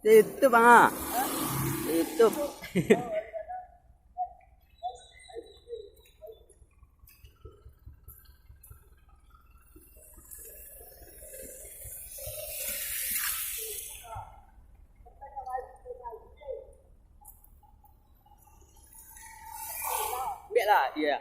Itu bang, itu. Biarlah dia.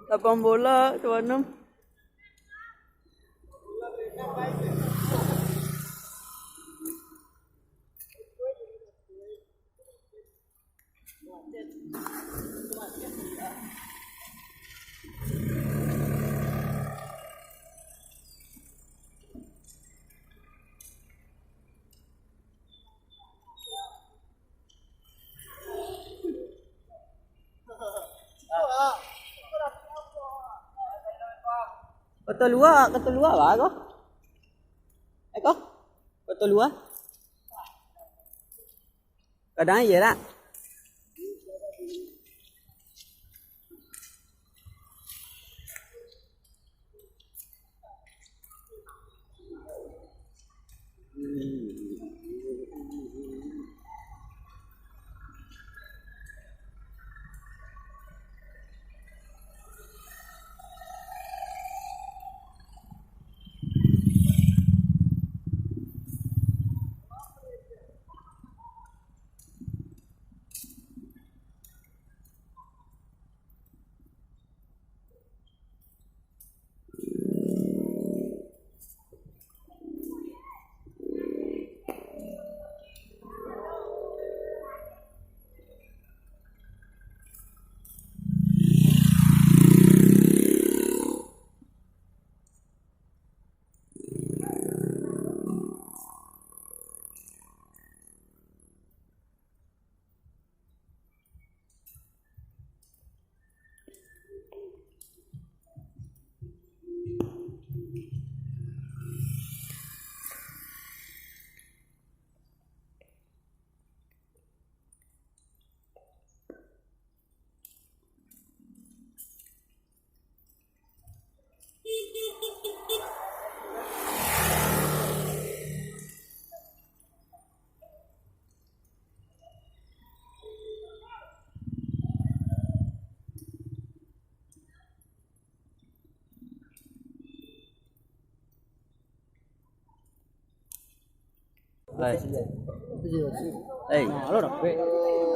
Lapang bola tuan Nom. Kata luar lah kau. Kau? Kata luar. Kadang iya tak?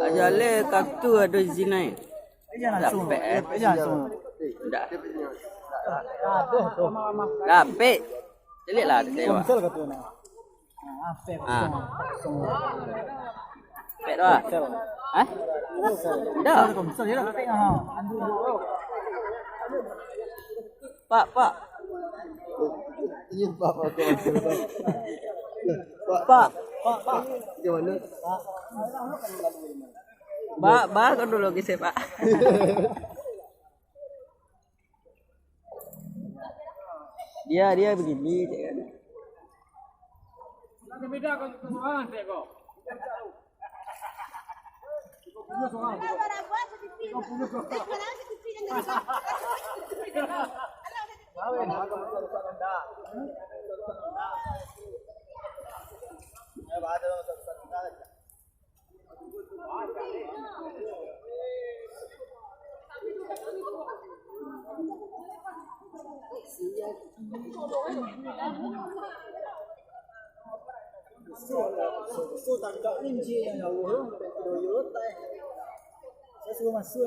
Aja le kartu ada di sini. Dapat. Dah. Dapat. Celiklah tengok. Dapat dah. Hah? Dah. Pak. Ini Pak. Pak. Gimana? Pak kan dulu kisah Pak. Dia begini kan. Beda kau semua dek kau. So tak kau ni je yang jauh, video tay. Saya suruh masuk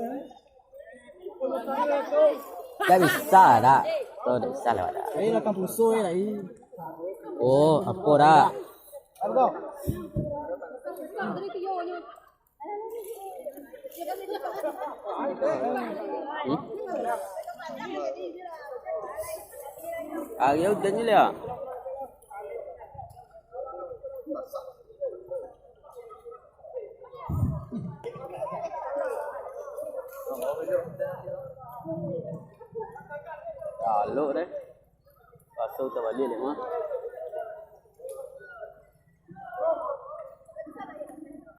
Tak bisa dah. Tuh tak bisa lewat dah. Saya akan pusoi lagi. Oh, apa dah? Apa? Agak udah ni lah. Lalu deh. Pasal tu balik leh mah.